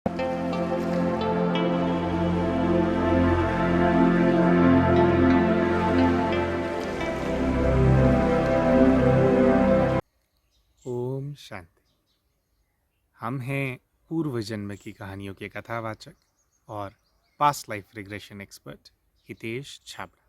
ओम शांति। हम हैं पूर्व जन्म की कहानियों के कथावाचक और past life regression expert Hitesh Chhabra.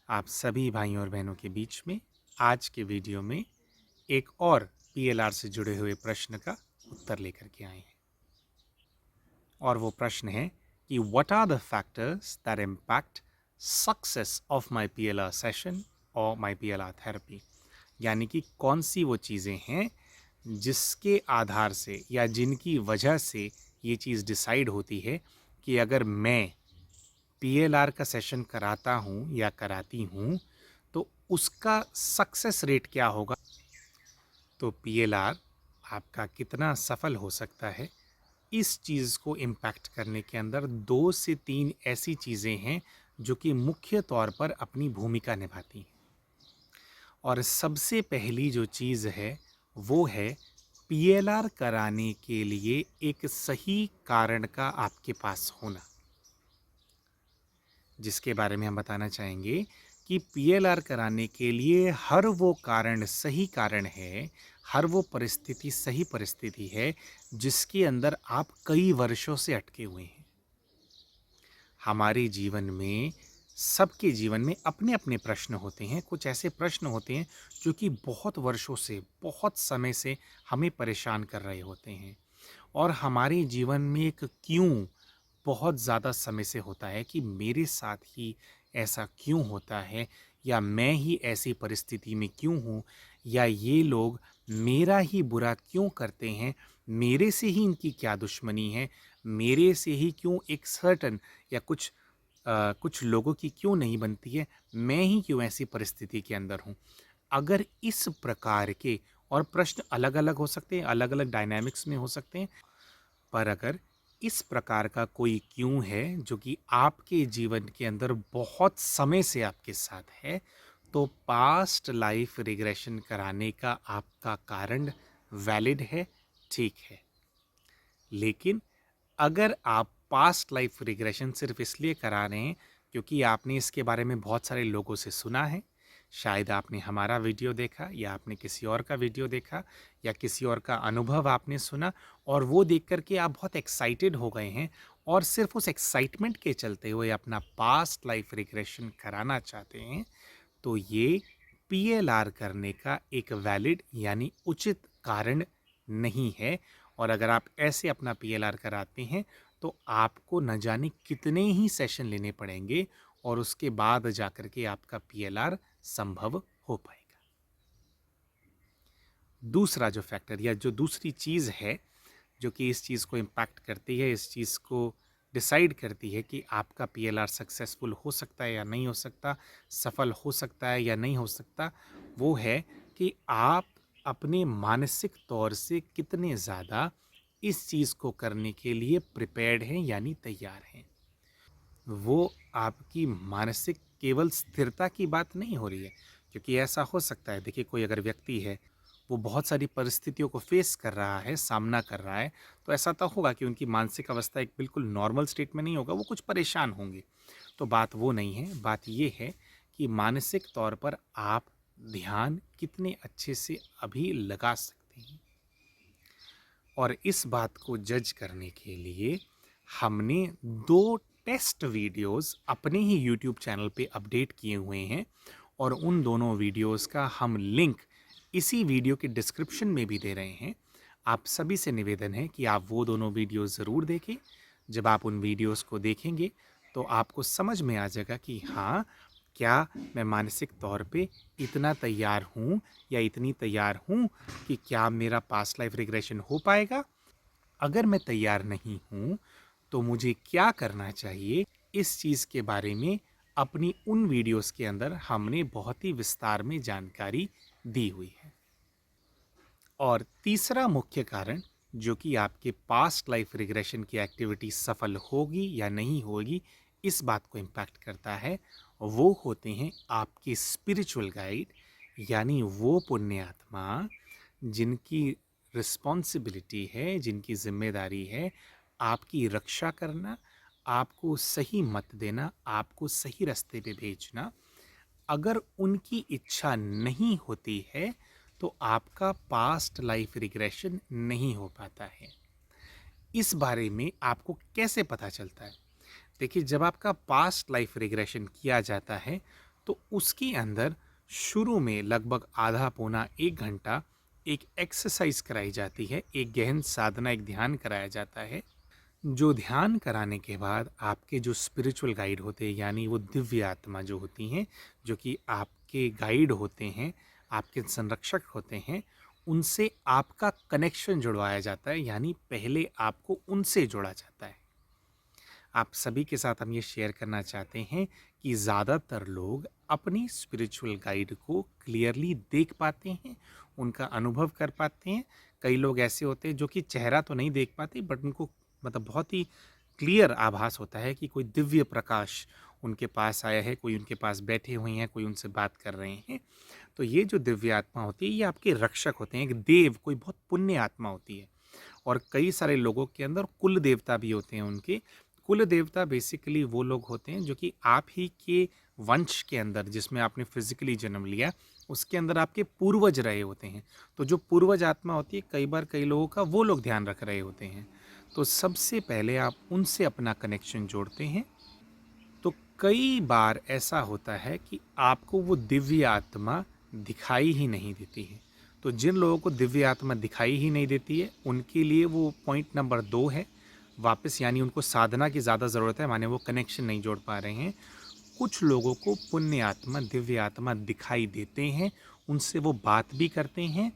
आप सभी भाइयों और बहनों के बीच में आज के वीडियो में एक और पीएलआर से जुड़े हुए प्रश्न का उत्तर लेकर के आए हैं। और वो प्रश्न है कि what are the factors that impact success of my PLR session और माय पीएलआर थेरेपी, यानी कि कौन सी वो चीज़ें हैं जिसके आधार से या जिनकी वजह से ये चीज़ डिसाइड होती है कि अगर मैं पीएलआर का सेशन कराता हूँ या कराती हूँ तो उसका सक्सेस रेट क्या होगा। तो पीएलआर आपका कितना सफल हो सकता है, इस चीज़ को इम्पैक्ट करने के अंदर 2 से 3 ऐसी चीज़ें हैं जो कि मुख्य तौर पर अपनी भूमिका निभाती हैं। और सबसे पहली जो चीज़ है वो है पीएलआर कराने के लिए एक सही कारण का आपके पास होना, जिसके बारे में हम बताना चाहेंगे कि पीएलआर कराने के लिए हर वो कारण सही कारण है, हर वो परिस्थिति सही परिस्थिति है जिसके अंदर आप कई वर्षों से अटके हुए हैं। हमारे जीवन में, सबके जीवन में अपने अपने प्रश्न होते हैं। कुछ ऐसे प्रश्न होते हैं जो कि बहुत वर्षों से, बहुत समय से हमें परेशान कर रहे होते हैं। और हमारे जीवन में एक क्यों बहुत ज़्यादा समय से होता है कि मेरे साथ ही ऐसा क्यों होता है, या मैं ही ऐसी परिस्थिति में क्यों हूँ, या ये लोग मेरा ही बुरा क्यों करते हैं, मेरे से ही इनकी क्या दुश्मनी है, मेरे से ही क्यों एक सर्टन या कुछ लोगों की क्यों नहीं बनती है, मैं ही क्यों ऐसी परिस्थिति के अंदर हूँ। अगर इस प्रकार के, और प्रश्न अलग अलग हो सकते हैं, अलग अलग डायनामिक्स में हो सकते हैं, पर अगर इस प्रकार का कोई क्यों है जो कि आपके जीवन के अंदर बहुत समय से आपके साथ है, तो पास्ट लाइफ रिग्रेशन कराने का आपका कारण वैलिड है, ठीक है। लेकिन अगर आप पास्ट लाइफ रिग्रेशन सिर्फ इसलिए करा रहे हैं क्योंकि आपने इसके बारे में बहुत सारे लोगों से सुना है, शायद आपने हमारा वीडियो देखा या आपने किसी और का वीडियो देखा या किसी और का अनुभव आपने सुना, और वो देख कर के आप बहुत एक्साइटेड हो गए हैं और सिर्फ उस एक्साइटमेंट के चलते हुए अपना पास्ट लाइफ रिग्रेशन कराना चाहते हैं, तो ये पीएलआर करने का एक वैलिड यानी उचित कारण नहीं है। और अगर आप ऐसे अपना पीएलआर कराते हैं तो आपको न जाने कितने ही सेशन लेने पड़ेंगे और उसके बाद जाकर के आपका पीएलआर संभव हो पाएगा। दूसरा जो फैक्टर या जो दूसरी चीज़ है जो कि इस चीज़ को इम्पैक्ट करती है, इस चीज़ को डिसाइड करती है कि आपका पीएलआर सक्सेसफुल हो सकता है या नहीं हो सकता, सफल हो सकता है या नहीं हो सकता, वो है कि आप अपने मानसिक तौर से कितने ज़्यादा इस चीज़ को करने के लिए प्रिपेयर्ड हैं यानी तैयार हैं। वो आपकी मानसिक केवल स्थिरता की बात नहीं हो रही है, क्योंकि ऐसा हो सकता है, देखिए कोई अगर व्यक्ति है वो बहुत सारी परिस्थितियों को फेस कर रहा है, सामना कर रहा है, तो ऐसा तो होगा कि उनकी मानसिक अवस्था एक बिल्कुल नॉर्मल स्टेट में नहीं होगा, वो कुछ परेशान होंगे। तो बात वो नहीं है, बात ये है कि मानसिक तौर पर आप ध्यान कितने अच्छे से अभी लगा सकते हैं। और इस बात को जज करने के लिए हमने 2 टेस्ट वीडियोस अपने ही यूट्यूब चैनल पे अपडेट किए हुए हैं, और उन दोनों वीडियोस का हम लिंक इसी वीडियो के डिस्क्रिप्शन में भी दे रहे हैं। आप सभी से निवेदन है कि आप वो दोनों वीडियोस ज़रूर देखें। जब आप उन वीडियोस को देखेंगे तो आपको समझ में आ जाएगा कि हाँ, क्या मैं मानसिक तौर पे इतना तैयार हूँ या इतनी तैयार हूँ कि क्या मेरा पास्ट लाइफ रिग्रेशन हो पाएगा। अगर मैं तैयार नहीं हूँ तो मुझे क्या करना चाहिए, इस चीज़ के बारे में अपनी उन वीडियोस के अंदर हमने बहुत ही विस्तार में जानकारी दी हुई है। और तीसरा मुख्य कारण जो कि आपके पास्ट लाइफ रिग्रेशन की एक्टिविटी सफल होगी या नहीं होगी इस बात को इम्पैक्ट करता है, वो होते हैं आपके स्पिरिचुअल गाइड, यानी वो पुण्य आत्मा जिनकी रिस्पॉन्सिबिलिटी है, जिनकी ज़िम्मेदारी है आपकी रक्षा करना, आपको सही मत देना, आपको सही रास्ते पे भेजना। अगर उनकी इच्छा नहीं होती है, तो आपका पास्ट लाइफ रिग्रेशन नहीं हो पाता है। इस बारे में आपको कैसे पता चलता है? देखिए, जब आपका पास्ट लाइफ रिग्रेशन किया जाता है, तो उसके अंदर शुरू में लगभग आधा पौना 1 घंटा एक एक्सरसाइज कराई जाती है, एक गहन साधना, एक ध्यान कराया जाता है। जो ध्यान कराने के बाद आपके जो स्पिरिचुअल गाइड होते हैं, यानी वो दिव्य आत्मा जो होती हैं, जो कि आपके गाइड होते हैं, आपके संरक्षक होते हैं, उनसे आपका कनेक्शन जुड़वाया जाता है, यानी पहले आपको उनसे जोड़ा जाता है। आप सभी के साथ हम ये शेयर करना चाहते हैं कि ज़्यादातर लोग अपनी स्पिरिचुअल गाइड को क्लियरली देख पाते हैं, उनका अनुभव कर पाते हैं। कई लोग ऐसे होते हैं जो कि चेहरा तो नहीं देख पाते, बट उनको मतलब बहुत ही क्लियर आभास होता है कि कोई दिव्य प्रकाश उनके पास आया है, कोई उनके पास बैठे हुए हैं, कोई उनसे बात कर रहे हैं। तो ये जो दिव्य आत्मा होती है, ये आपके रक्षक होते हैं। एक देव, कोई बहुत पुण्य आत्मा होती है। और कई सारे लोगों के अंदर कुल देवता भी होते हैं उनके। कुल देवता बेसिकली वो लोग होते हैं जो कि आप ही के वंश के अंदर, जिसमें आपने फिजिकली जन्म लिया, उसके अंदर आपके पूर्वज रहे होते हैं। तो जो पूर्वज आत्मा होती है, कई बार कई लोगों का वो लोग ध्यान रख रहे होते हैं। तो सबसे पहले आप उनसे अपना कनेक्शन जोड़ते हैं। तो कई बार ऐसा होता है कि आपको वो दिव्य आत्मा दिखाई ही नहीं देती है। तो जिन लोगों को दिव्य आत्मा दिखाई ही नहीं देती है, उनके लिए वो पॉइंट नंबर 2 है वापस, यानी उनको साधना की ज़्यादा ज़रूरत है, माने वो कनेक्शन नहीं जोड़ पा रहे हैं। कुछ लोगों को पुण्य आत्मा, दिव्य आत्मा दिखाई देते हैं, उनसे वो बात भी करते हैं।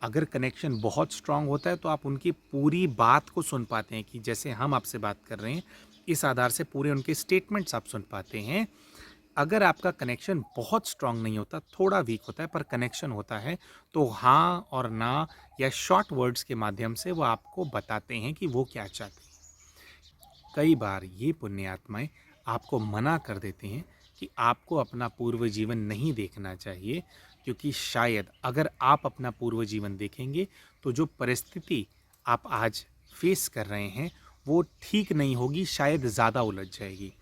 अगर कनेक्शन बहुत स्ट्रांग होता है तो आप उनकी पूरी बात को सुन पाते हैं, कि जैसे हम आपसे बात कर रहे हैं, इस आधार से पूरे उनके स्टेटमेंट्स आप सुन पाते हैं। अगर आपका कनेक्शन बहुत स्ट्रांग नहीं होता, थोड़ा वीक होता है, पर कनेक्शन होता है, तो हाँ और ना या शॉर्ट वर्ड्स के माध्यम से वो आपको बताते हैं कि वो क्या चाहते हैं। कई बार ये पुण्य आत्माएं आपको मना कर देते हैं कि आपको अपना पूर्व जीवन नहीं देखना चाहिए, क्योंकि शायद अगर आप अपना पूर्व जीवन देखेंगे तो जो परिस्थिति आप आज फेस कर रहे हैं वो ठीक नहीं होगी, शायद ज़्यादा उलझ जाएगी।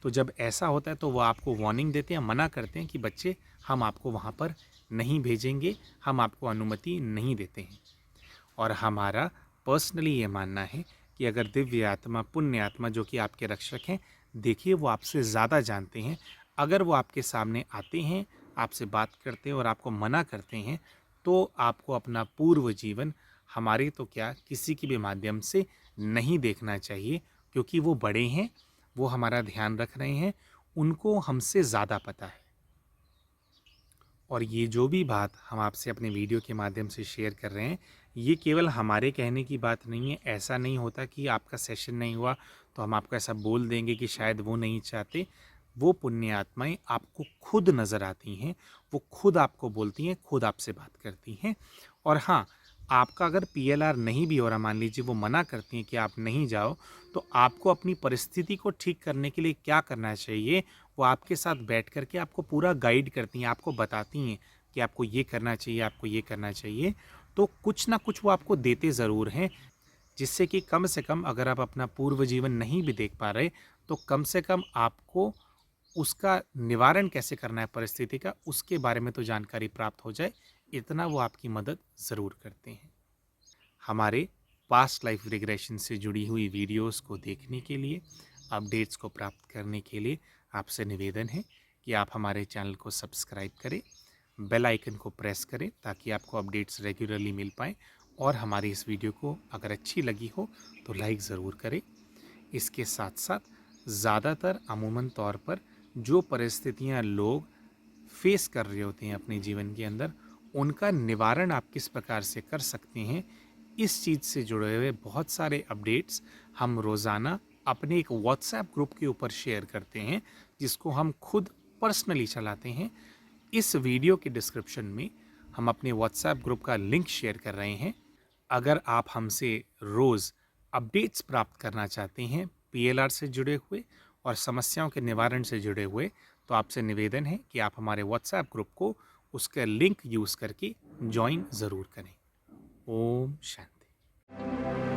तो जब ऐसा होता है तो वो आपको वार्निंग देते हैं, मना करते हैं कि बच्चे, हम आपको वहाँ पर नहीं भेजेंगे, हम आपको अनुमति नहीं देते हैं। और हमारा पर्सनली ये मानना है कि अगर दिव्य आत्मा, पुण्य आत्मा जो कि आपके रक्षक हैं, देखिए वो आपसे ज़्यादा जानते हैं। अगर वो आपके सामने आते हैं, आपसे बात करते हैं और आपको मना करते हैं, तो आपको अपना पूर्व जीवन, हमारे तो क्या, किसी के भी माध्यम से नहीं देखना चाहिए, क्योंकि वो बड़े हैं, वो हमारा ध्यान रख रहे हैं, उनको हमसे ज़्यादा पता है। और ये जो भी बात हम आपसे अपने वीडियो के माध्यम से शेयर कर रहे हैं, ये केवल हमारे कहने की बात नहीं है। ऐसा नहीं होता कि आपका सेशन नहीं हुआ तो हम आपको ऐसा बोल देंगे कि शायद वो नहीं चाहते। वो पुण्य आत्माएं आपको खुद नज़र आती हैं, वो खुद आपको बोलती हैं, खुद आपसे बात करती हैं। और हाँ, आपका अगर पीएलआर नहीं भी हो रहा, मान लीजिए वो मना करती हैं कि आप नहीं जाओ, तो आपको अपनी परिस्थिति को ठीक करने के लिए क्या करना चाहिए, वो आपके साथ बैठ कर के आपको पूरा गाइड करती हैं, आपको बताती हैं कि आपको ये करना चाहिए, आपको ये करना चाहिए। तो कुछ ना कुछ वो आपको देते ज़रूर हैं, जिससे कि कम से कम अगर आप अपना पूर्व जीवन नहीं भी देख पा रहे, तो कम से कम आपको उसका निवारण कैसे करना है परिस्थिति का, उसके बारे में तो जानकारी प्राप्त हो जाए, इतना वो आपकी मदद ज़रूर करते हैं। हमारे पास्ट लाइफ रिग्रेशन से जुड़ी हुई वीडियोस को देखने के लिए, अपडेट्स को प्राप्त करने के लिए आपसे निवेदन है कि आप हमारे चैनल को सब्सक्राइब करें, बेल आइकन को प्रेस करें, ताकि आपको अपडेट्स रेगुलरली मिल पाएँ। और हमारी इस वीडियो को अगर अच्छी लगी हो तो लाइक ज़रूर करें। इसके साथ साथ ज़्यादातर अमूमन तौर पर जो परिस्थितियाँ लोग फेस कर रहे होते हैं अपने जीवन के अंदर, उनका निवारण आप किस प्रकार से कर सकते हैं, इस चीज़ से जुड़े हुए बहुत सारे अपडेट्स हम रोज़ाना अपने एक व्हाट्सएप ग्रुप के ऊपर शेयर करते हैं, जिसको हम खुद पर्सनली चलाते हैं। इस वीडियो के डिस्क्रिप्शन में हम अपने व्हाट्सएप ग्रुप का लिंक शेयर कर रहे हैं। अगर आप हमसे रोज़ अपडेट्स प्राप्त करना चाहते हैं पीएलआर से जुड़े हुए और समस्याओं के निवारण से जुड़े हुए, तो आपसे निवेदन है कि आप हमारे व्हाट्सएप ग्रुप को उसका लिंक यूज़ करके ज्वाइन ज़रूर करें। ओम शांति।